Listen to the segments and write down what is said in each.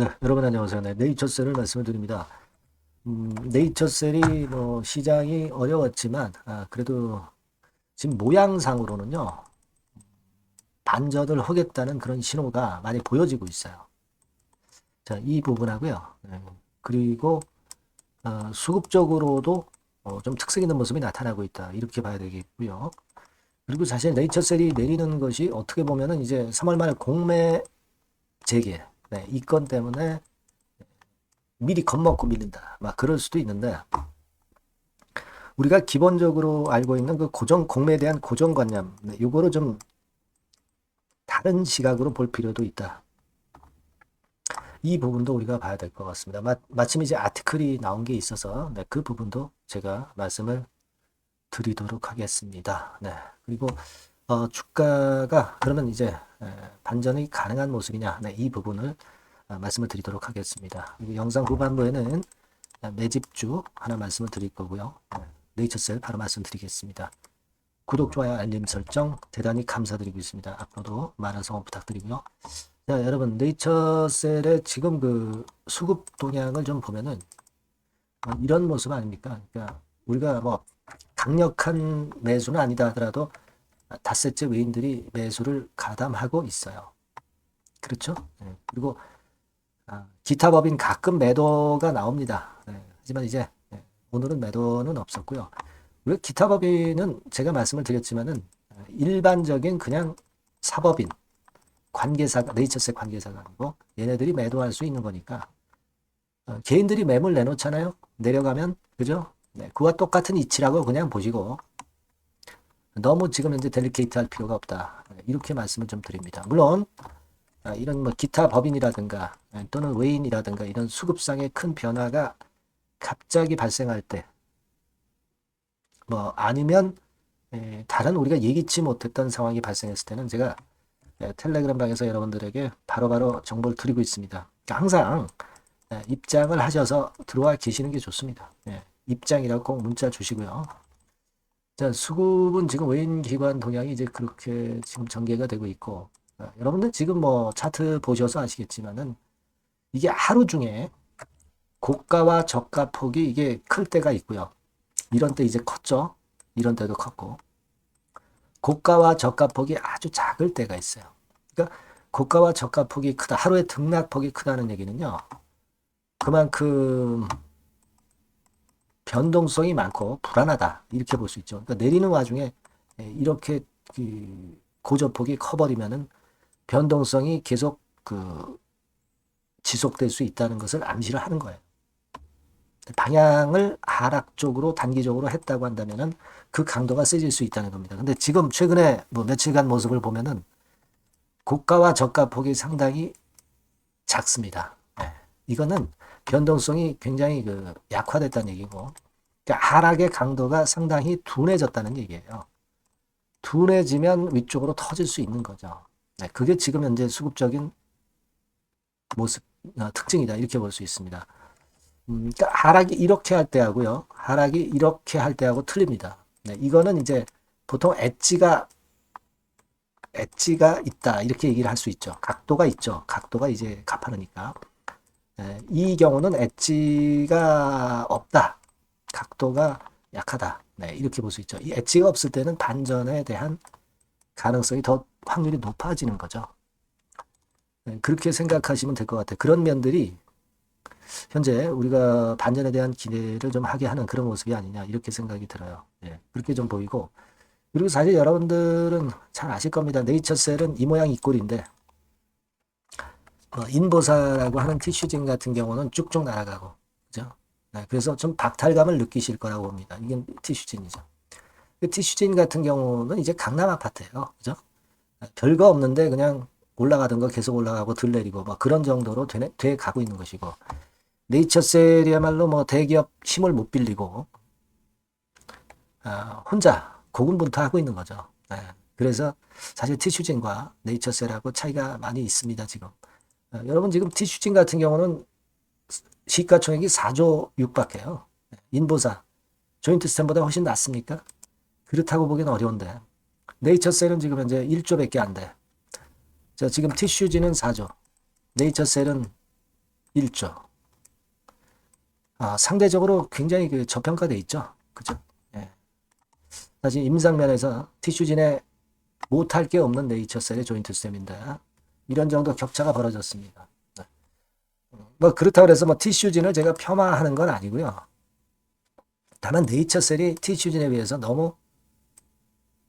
네, 여러분 안녕하세요. 네, 네이처셀을 말씀을 드립니다. 네이처셀이 시장이 어려웠지만 그래도 지금 모양상으로는요 반전을 하겠다는 그런 신호가 많이 보여지고 있어요. 자, 이 부분하고요. 네, 그리고 수급적으로도 좀 특색 있는 모습이 나타나고 있다. 이렇게 봐야 되겠고요. 그리고 사실 네이처셀이 내리는 것이 어떻게 보면은 이제 3월 말 공매 재개, 네, 이 건 때문에 미리 겁먹고 밀린다. 막 그럴 수도 있는데 우리가 기본적으로 알고 있는 그 공매에 대한 고정관념, 네, 요거를 좀 다른 시각으로 볼 필요도 있다. 이 부분도 우리가 봐야 될 것 같습니다. 마침 이제 아티클이 나온 게 있어서 네, 그 부분도 제가 말씀을 드리도록 하겠습니다. 네. 그리고 주가가 그러면 이제 반전이 가능한 모습이냐, 네, 이 부분을 말씀을 드리도록 하겠습니다. 그리고 영상 후반부에는 매집주 하나 말씀을 드릴 거고요. 네이처셀 바로 말씀드리겠습니다. 구독, 좋아요, 알림 설정 대단히 감사드리고 있습니다. 앞으로도 많은 성원 부탁드리고요. 자, 여러분 네이처셀의 지금 그 수급 동향을 좀 보면은 이런 모습 아닙니까? 그러니까 우리가 뭐 강력한 매수는 아니다 하더라도 닷새째 외인들이 매수를 가담하고 있어요. 그렇죠? 네. 그리고 기타 법인 가끔 매도가 나옵니다. 네. 하지만 이제 오늘은 매도는 없었고요. 왜 기타 법인은 제가 말씀을 드렸지만은 일반적인 그냥 사법인 관계사가 네이처셀 관계사가 아니고 얘네들이 매도할 수 있는 거니까 개인들이 매물 내놓잖아요. 내려가면 그죠? 네, 그와 똑같은 이치라고 그냥 보시고 너무 지금 현재 델리케이트할 필요가 없다. 이렇게 말씀을 좀 드립니다. 물론 이런 뭐 기타 법인이라든가 또는 외인이라든가 이런 수급상의 큰 변화가 갑자기 발생할 때 뭐 아니면 다른 우리가 예기치 못했던 상황이 발생했을 때는 제가 텔레그램 방에서 여러분들에게 바로바로 정보를 드리고 있습니다. 그러니까 항상 입장을 하셔서 들어와 계시는 게 좋습니다. 입장이라고 꼭 문자 주시고요. 자, 수급은 지금 외인 기관 동향이 이제 그렇게 지금 전개가 되고 있고, 여러분들 지금 뭐 차트 보셔서 아시겠지만은 이게 하루 중에 고가와 저가 폭이 이게 클 때가 있고요. 이런 때 이제 컸죠. 이런 때도 컸고. 고가와 저가 폭이 아주 작을 때가 있어요. 그러니까 고가와 저가 폭이 크다. 하루의 등락폭이 크다는 얘기는요. 그만큼 변동성이 많고 불안하다. 이렇게 볼 수 있죠. 그러니까 내리는 와중에 이렇게 고저폭이 커버리면은 변동성이 계속 지속될 수 있다는 것을 암시를 하는 거예요. 방향을 하락 쪽으로 단기적으로 했다고 한다면은 그 강도가 세질 수 있다는 겁니다. 근데 지금 최근에 뭐 며칠간 모습을 보면은 고가와 저가 폭이 상당히 작습니다. 이거는 변동성이 굉장히 약화됐다는 얘기고, 그러니까 하락의 강도가 상당히 둔해졌다는 얘기예요. 둔해지면 위쪽으로 터질 수 있는 거죠. 그게 지금 현재 수급적인 모습, 특징이다. 이렇게 볼 수 있습니다. 그러니까 하락이 이렇게 할 때하고요. 하락이 이렇게 할 때하고 틀립니다. 이거는 이제 보통 엣지가 있다. 이렇게 얘기를 할 수 있죠. 각도가 있죠. 각도가 이제 가파르니까. 이 경우는 엣지가 없다. 각도가 약하다. 이렇게 볼 수 있죠. 이 엣지가 없을 때는 반전에 대한 가능성이 더 확률이 높아지는 거죠. 그렇게 생각하시면 될 것 같아요. 그런 면들이 현재 우리가 반전에 대한 기대를 좀 하게 하는 그런 모습이 아니냐 이렇게 생각이 들어요. 그렇게 좀 보이고, 그리고 사실 여러분들은 잘 아실 겁니다. 네이처셀은 이 모양 이 꼴인데 인보사라고 하는 티슈진 같은 경우는 쭉쭉 날아가고, 그죠? 그래서 좀 박탈감을 느끼실 거라고 봅니다. 이게 티슈진이죠. 그 티슈진 같은 경우는 이제 강남 아파트예요, 그죠? 별거 없는데 그냥 올라가던 거 계속 올라가고 들 내리고 뭐 그런 정도로 돼 가고 있는 것이고, 네이처셀이야말로 뭐 대기업 힘을 못 빌리고 혼자 고군분투하고 있는 거죠. 그래서 사실 티슈진과 네이처셀하고 차이가 많이 있습니다, 지금. 여러분 지금 티슈진 같은 경우는 시가총액이 4조 육박해요. 인보사, 조인트 스탠보다 훨씬 낫습니까? 그렇다고 보기는 어려운데. 네이처셀은 지금 현재 1조밖에 안 돼. 자, 지금 티슈진은 4조. 네이처셀은 1조. 상대적으로 굉장히 그 저평가돼 있죠. 그죠? 예. 사실 임상면에서 티슈진에 못할 게 없는 네이처셀의 조인트스템인데 이런 정도 격차가 벌어졌습니다. 뭐 그렇다고 해서 뭐 티슈진을 제가 폄하하는 건 아니고요. 다만 네이처셀이 티슈진에 비해서 너무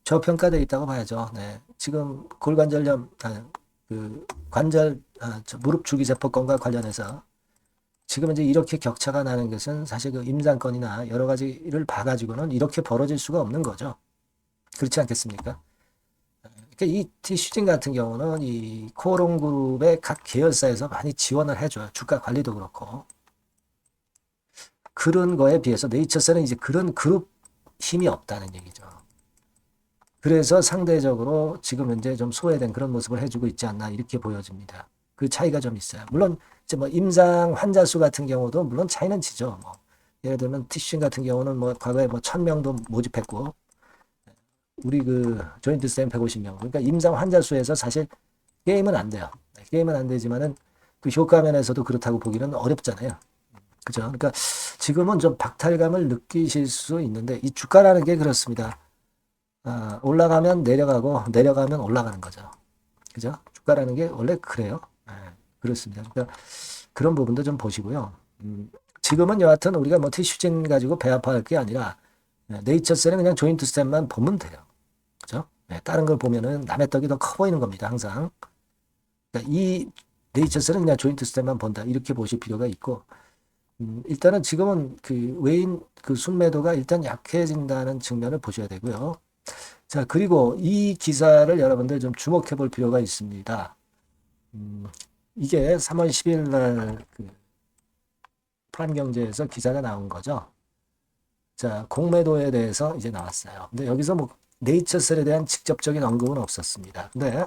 저평가되어 있다고 봐야죠. 네. 지금 골관절염, 그 관절, 무릎 줄기세포건과 관련해서 지금 이제 이렇게 격차가 나는 것은 사실 그 임상건이나 여러 가지를 봐가지고는 이렇게 벌어질 수가 없는 거죠. 그렇지 않겠습니까? 그러니까 이 티슈진 같은 경우는 이 코오롱 그룹의 각 계열사에서 많이 지원을 해줘요. 주가 관리도 그렇고. 그런 거에 비해서 네이처셀은 이제 그런 그룹 힘이 없다는 얘기죠. 그래서 상대적으로 지금 현재 좀 소외된 그런 모습을 해주고 있지 않나 이렇게 보여집니다. 그 차이가 좀 있어요. 물론 이제 뭐 임상 환자 수 같은 경우도 물론 차이는 지죠. 뭐 예를 들면 티슈진 같은 경우는 뭐 과거에 뭐 1000명도 모집했고 우리 그 조인트 쌤 150명. 그러니까 임상 환자 수에서 사실 게임은 안 돼요. 게임은 안 되지만은 그 효과 면에서도 그렇다고 보기는 어렵잖아요. 그죠? 그러니까 지금은 좀 박탈감을 느끼실 수 있는데 이 주가라는 게 그렇습니다. 올라가면 내려가고 내려가면 올라가는 거죠. 그죠? 주가라는 게 원래 그래요. 네, 그렇습니다. 그러니까 그런 부분도 좀 보시고요. 지금은 여하튼 우리가 뭐 티슈진 가지고 배 아파할 게 아니라 네이처셀은 그냥 조인트 스텝만 보면 돼요. 그죠? 네, 다른 걸 보면은 남의 떡이 더 커 보이는 겁니다. 항상. 그러니까 이 네이처셀은 그냥 조인트 스텝만 본다. 이렇게 보실 필요가 있고 일단은 지금은 그 외인 그 순매도가 일단 약해진다는 측면을 보셔야 되고요. 자, 그리고 이 기사를 여러분들 좀 주목해 볼 필요가 있습니다. 이게 3월 10일 날그 프라임경제에서 기사가 나온 거죠. 자, 공매도에 대해서 이제 나왔어요. 근데 여기서 뭐 네이처셀에 대한 직접적인 언급은 없었습니다. 근데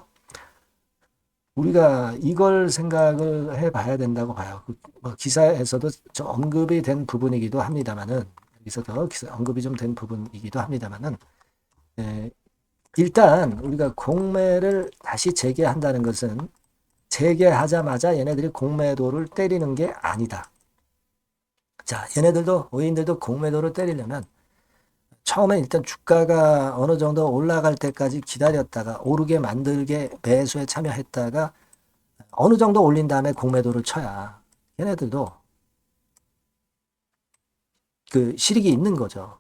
우리가 이걸 생각을 해봐야 된다고 봐요. 뭐 기사에서도 좀 언급이 된 부분이기도 합니다만은 여기서도 언급이 좀 된 부분이기도 합니다만은 일단 우리가 공매를 다시 재개한다는 것은 재개하자마자 얘네들이 공매도를 때리는 게 아니다. 자, 얘네들도 외인들도 공매도를 때리려면 처음에 일단 주가가 어느 정도 올라갈 때까지 기다렸다가 오르게 만들게 매수에 참여했다가 어느 정도 올린 다음에 공매도를 쳐야 얘네들도 그 실익이 있는 거죠.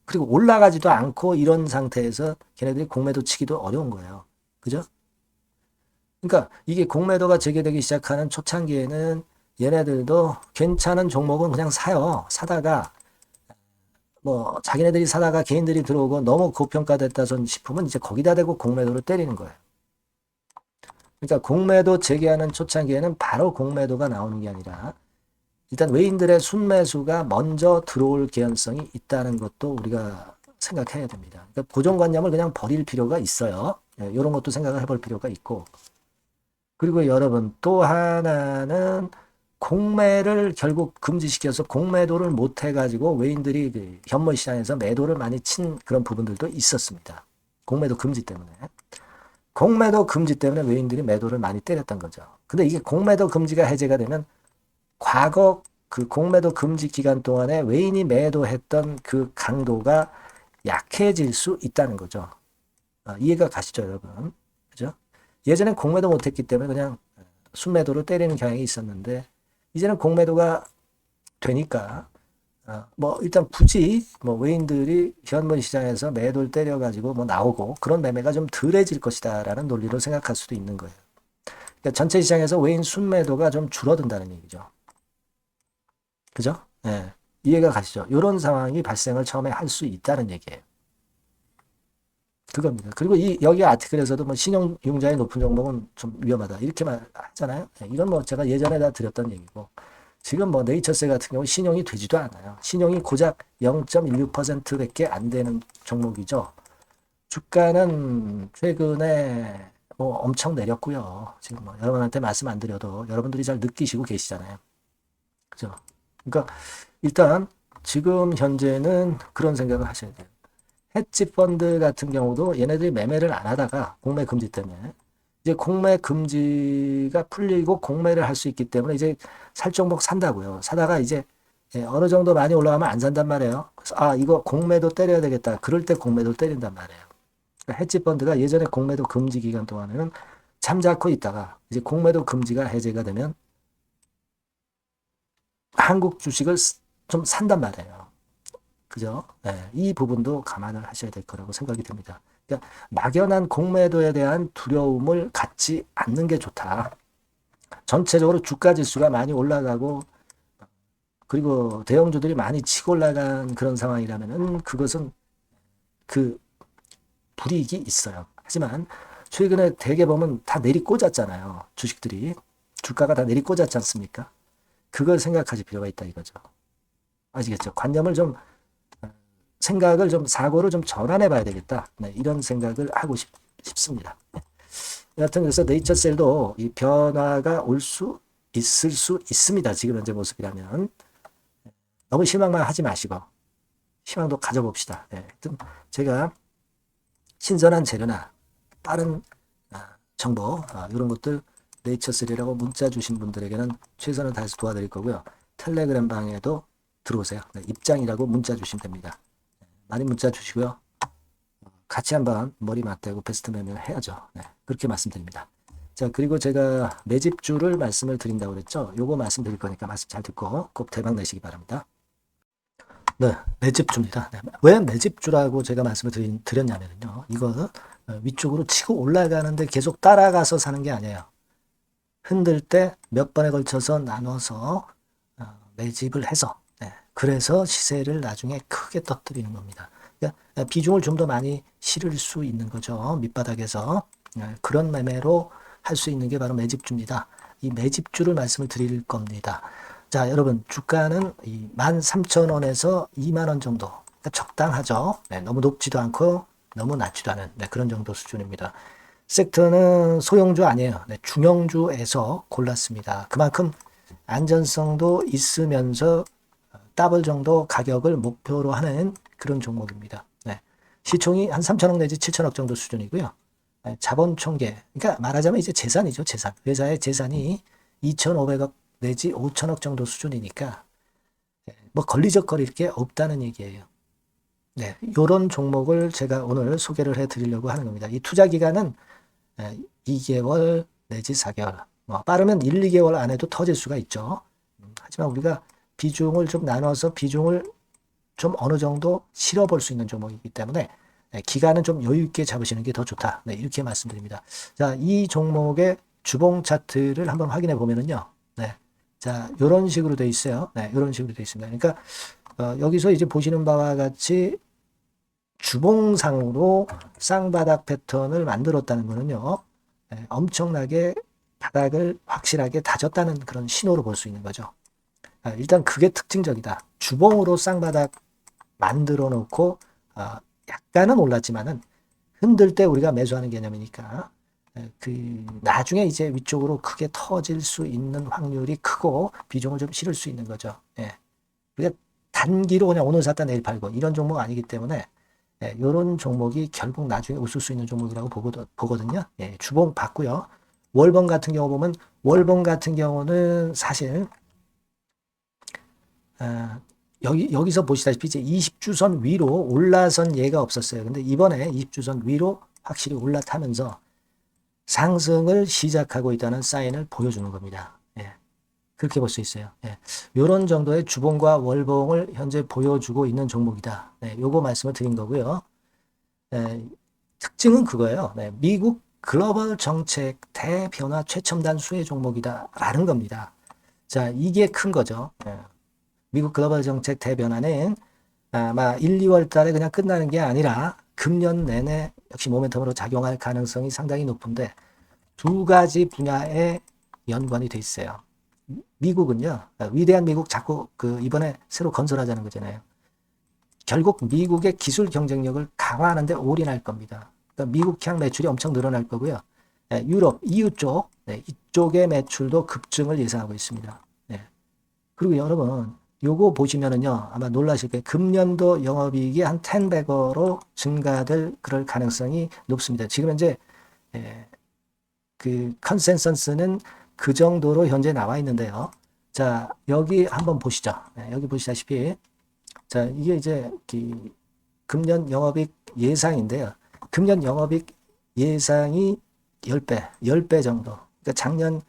그리고 올라가지도 않고 이런 상태에서 걔네들이 공매도 치기도 어려운 거예요. 그죠? 그러니까 이게 공매도가 재개되기 시작하는 초창기에는 얘네들도 괜찮은 종목은 그냥 사요. 사다가 뭐 자기네들이 사다가 개인들이 들어오고 너무 고평가됐다 싶으면 이제 거기다 대고 공매도를 때리는 거예요. 그러니까 공매도 재개하는 초창기에는 바로 공매도가 나오는 게 아니라 일단 외인들의 순매수가 먼저 들어올 개연성이 있다는 것도 우리가 생각해야 됩니다. 그러니까 고정관념을 그냥 버릴 필요가 있어요. 이런 것도 생각을 해볼 필요가 있고 그리고 여러분 또 하나는 공매를 결국 금지시켜서 공매도를 못 해가지고 외인들이 그 현물 시장에서 매도를 많이 친 그런 부분들도 있었습니다. 공매도 금지 때문에. 공매도 금지 때문에 외인들이 매도를 많이 때렸던 거죠. 근데 이게 공매도 금지가 해제가 되면 과거 그 공매도 금지 기간 동안에 외인이 매도했던 그 강도가 약해질 수 있다는 거죠. 이해가 가시죠, 여러분? 그죠? 예전에 공매도 못했기 때문에 그냥 순매도를 때리는 경향이 있었는데 이제는 공매도가 되니까 뭐 일단 굳이 뭐 외인들이 현물 시장에서 매도를 때려가지고 뭐 나오고 그런 매매가 좀 덜해질 것이다라는 논리로 생각할 수도 있는 거예요. 그러니까 전체 시장에서 외인 순매도가 좀 줄어든다는 얘기죠. 그죠? 예. 이해가 가시죠? 이런 상황이 발생을 처음에 할 수 있다는 얘기예요. 그겁니다. 그리고 여기 아티클에서도 뭐 신용융자의 높은 종목은 좀 위험하다. 이렇게 말하잖아요. 예. 이건 뭐 제가 예전에 다 드렸던 얘기고. 지금 뭐 네이처셀 같은 경우 신용이 되지도 않아요. 신용이 고작 0.16%밖에 안 되는 종목이죠. 주가는 최근에 뭐 엄청 내렸고요. 지금 뭐 여러분한테 말씀 안 드려도 여러분들이 잘 느끼시고 계시잖아요. 그죠? 그러니까 일단 지금 현재는 그런 생각을 하셔야 돼요. 헤지 펀드 같은 경우도 얘네들이 매매를 안 하다가 공매 금지 때문에 이제 공매 금지가 풀리고 공매를 할 수 있기 때문에 이제 살 종목 산다고요. 사다가 이제 어느 정도 많이 올라가면 안 산단 말이에요. 그래서 이거 공매도 때려야 되겠다. 그럴 때 공매도 때린단 말이에요. 그러니까 헤지펀드가 예전에 공매도 금지 기간 동안에는 잠자코 있다가 이제 공매도 금지가 해제가 되면 한국 주식을 좀 산단 말이에요. 그죠? 네, 이 부분도 감안을 하셔야 될 거라고 생각이 듭니다. 그러니까 막연한 공매도에 대한 두려움을 갖지 않는 게 좋다. 전체적으로 주가 지수가 많이 올라가고 그리고 대형주들이 많이 치고 올라간 그런 상황이라면은 그것은 그 불이익이 있어요. 하지만 최근에 대개 보면 다 내리꽂았잖아요. 주식들이. 주가가 다 내리꽂았지 않습니까? 그걸 생각하실 필요가 있다 이거죠. 아시겠죠? 관념을 좀 생각을 좀 사고를 좀 전환해 봐야 되겠다. 네, 이런 생각을 하고 싶습니다. 여하튼 그래서 네이처셀도 이 변화가 올 수 있을 수 있습니다. 지금 현재 모습이라면 너무 실망만 하지 마시고 희망도 가져봅시다. 네, 하여튼 제가 신선한 재료나 빠른 정보 이런 것들 네이처셀이라고 문자 주신 분들에게는 최선을 다해서 도와드릴 거고요. 텔레그램 방에도 들어오세요. 네, 입장이라고 문자 주시면 됩니다. 많이 문자 주시고요. 같이 한번 머리 맞대고 베스트 매매를 해야죠. 네, 그렇게 말씀드립니다. 자, 그리고 제가 매집주를 말씀을 드린다고 그랬죠. 요거 말씀드릴 거니까 말씀 잘 듣고 꼭 대박 내시기 바랍니다. 네, 매집주입니다. 네, 왜 매집주라고 제가 말씀을 드렸냐면요. 이거 위쪽으로 치고 올라가는데 계속 따라가서 사는 게 아니에요. 흔들 때 몇 번에 걸쳐서 나눠서 매집을 해서 그래서 시세를 나중에 크게 터뜨리는 겁니다. 그러니까 비중을 좀 더 많이 실을 수 있는 거죠. 밑바닥에서 그런 매매로 할 수 있는 게 바로 매집주입니다. 이 매집주를 말씀을 드릴 겁니다. 자, 여러분 주가는 13,000원에서 2만원 정도 그러니까 적당하죠. 너무 높지도 않고 너무 낮지도 않은 그런 정도 수준입니다. 섹터는 소형주 아니에요. 중형주에서 골랐습니다. 그만큼 안전성도 있으면서 더블 정도 가격을 목표로 하는 그런 종목입니다. 시총이 한 3천억 내지 7천억 정도 수준이고요. 자본 총계, 그러니까 말하자면 이제 재산이죠, 재산. 회사의 재산이 2,500억 내지 5천억 정도 수준이니까 뭐 걸리적거릴 게 없다는 얘기예요. 이런 종목을 제가 오늘 소개를 해드리려고 하는 겁니다. 이 투자 기간은 2개월 내지 4개월, 뭐 빠르면 1, 2개월 안에도 터질 수가 있죠. 하지만 우리가 비중을 좀 나눠서 비중을 좀 어느 정도 실어볼 수 있는 종목이기 때문에 기간은 좀 여유 있게 잡으시는 게 더 좋다. 이렇게 말씀드립니다. 자, 이 종목의 주봉 차트를 한번 확인해 보면은요. 자, 이런 식으로 돼 있어요. 이런 식으로 돼 있습니다. 그러니까 여기서 이제 보시는 바와 같이 주봉상으로 쌍바닥 패턴을 만들었다는 거는요. 엄청나게 바닥을 확실하게 다졌다는 그런 신호로 볼 수 있는 거죠. 일단 그게 특징적이다. 주봉으로 쌍바닥 만들어 놓고 약간은 올랐지만은 흔들 때 우리가 매수하는 개념이니까 그 나중에 이제 위쪽으로 크게 터질 수 있는 확률이 크고 비중을 좀 실을 수 있는 거죠. 우리가 단기로 그냥 오늘 샀다 내일 팔고 이런 종목 아니기 때문에 이런 종목이 결국 나중에 웃을 수 있는 종목이라고 보거든요. 주봉 봤고요. 월봉 같은 경우 보면 월봉 같은 경우는 사실 여기서 보시다시피 이제 20주선 위로 올라선 예가 없었어요. 근데 이번에 20주선 위로 확실히 올라타면서 상승을 시작하고 있다는 사인을 보여주는 겁니다. 그렇게 볼 수 있어요. 이런 정도의 주봉과 월봉을 현재 보여주고 있는 종목이다. 요거 말씀을 드린 거고요. 특징은 그거예요. 미국 글로벌 정책 대변화 최첨단 수혜 종목이다 라는 겁니다. 자, 이게 큰 거죠. 미국 글로벌 정책 대변화는 아마 1, 2월 달에 그냥 끝나는 게 아니라 금년 내내 역시 모멘텀으로 작용할 가능성이 상당히 높은데 두 가지 분야에 연관이 돼 있어요. 미국은요, 위대한 미국 자꾸 이번에 새로 건설하자는 거잖아요. 결국 미국의 기술 경쟁력을 강화하는데 올인할 겁니다. 그러니까 미국향 매출이 엄청 늘어날 거고요. 유럽, EU 쪽, 이쪽의 매출도 급증을 예상하고 있습니다. 그리고 여러분, 요거 보시면은요, 아마 놀라실 거예요. 금년도 영업이익이 한 10배로 증가될 그럴 가능성이 높습니다. 지금 현재 그 컨센서스는 그 정도로 현재 나와 있는데요. 자, 여기 한번 보시죠. 네, 여기 보시다시피 자, 이게 이제 금년 영업이익 예상인데요. 금년 영업이익 예상이 10배 정도. 그러니까 작년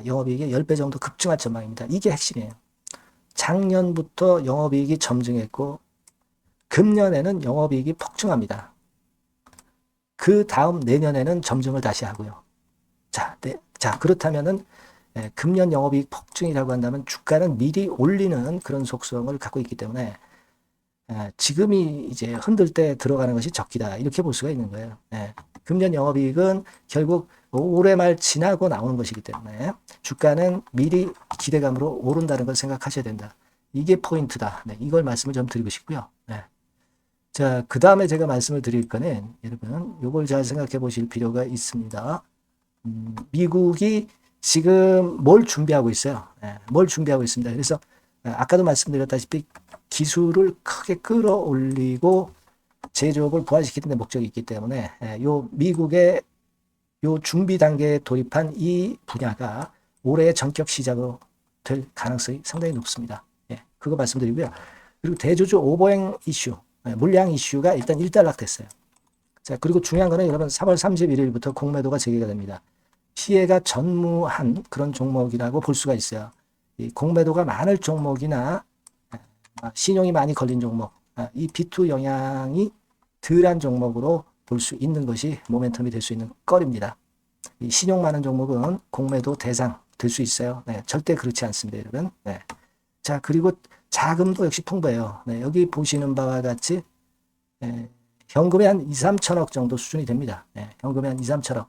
영업이익이 10배 정도 급증할 전망입니다. 이게 핵심이에요. 작년부터 영업이익이 점증했고 금년에는 영업이익이 폭증합니다. 그 다음 내년에는 점증을 다시 하고요. 자, 그렇다면은 금년 영업이익 폭증이라고 한다면 주가는 미리 올리는 그런 속성을 갖고 있기 때문에 지금이 이제 흔들 때 들어가는 것이 적기다. 이렇게 볼 수가 있는 거예요. 금년 영업이익은 결국 올해 말 지나고 나오는 것이기 때문에 주가는 미리 기대감으로 오른다는 걸 생각하셔야 된다. 이게 포인트다. 이걸 말씀을 좀 드리고 싶고요. 자, 그 다음에 제가 말씀을 드릴 거는 여러분 이걸 잘 생각해 보실 필요가 있습니다. 미국이 지금 뭘 준비하고 있어요. 뭘 준비하고 있습니다. 그래서 아까도 말씀드렸다시피 기술을 크게 끌어올리고 제조업을 부활시키는 데 목적이 있기 때문에 요 미국의 요 준비 단계에 돌입한 이 분야가 올해 전격 시작으로 될 가능성이 상당히 높습니다. 그거 말씀드리고요. 그리고 대주주 오버행 이슈, 물량 이슈가 일단 일단락됐어요. 자, 그리고 중요한 거는 여러분 3월 31일부터 공매도가 재개가 됩니다. 피해가 전무한 그런 종목이라고 볼 수가 있어요. 이 공매도가 많을 종목이나 신용이 많이 걸린 종목, 이 B2 영향이 덜한 종목으로 볼 수 있는 것이 모멘텀이 될 수 있는 거리입니다. 이 신용 많은 종목은 공매도 대상 될 수 있어요. 절대 그렇지 않습니다, 여러분. 자, 그리고 자금도 역시 풍부해요. 여기 보시는 바와 같이 현금이 한 2, 3천억 정도 수준이 됩니다. 현금이 한 2, 3천억.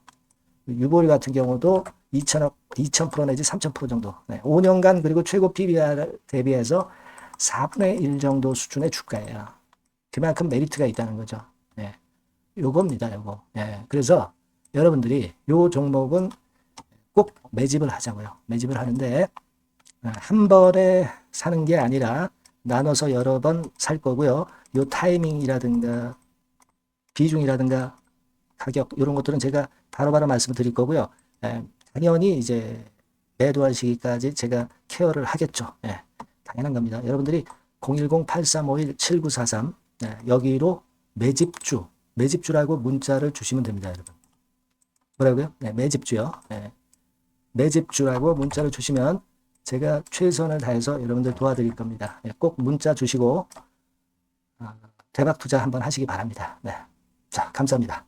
유보리 같은 경우도 2천억, 2,000% 내지 3,000% 정도. 5년간 그리고 최고 PBR 대비해서 4분의 1 정도 수준의 주가예요. 그만큼 메리트가 있다는 거죠. 요겁니다, 요거. 그래서 여러분들이 요 종목은 꼭 매집을 하자고요. 매집을 하는데 한 번에 사는 게 아니라 나눠서 여러 번 살 거고요. 요 타이밍이라든가 비중이라든가 가격 이런 것들은 제가 바로바로 말씀을 드릴 거고요. 당연히 이제 매도할 시기까지 제가 케어를 하겠죠. 당연한 겁니다. 여러분들이 010-8351-7943 여기로 매집주라고 문자를 주시면 됩니다, 여러분. 뭐라고요? 매집주요. 매집주라고 문자를 주시면 제가 최선을 다해서 여러분들 도와드릴 겁니다. 꼭 문자 주시고 대박 투자 한번 하시기 바랍니다. 자, 감사합니다.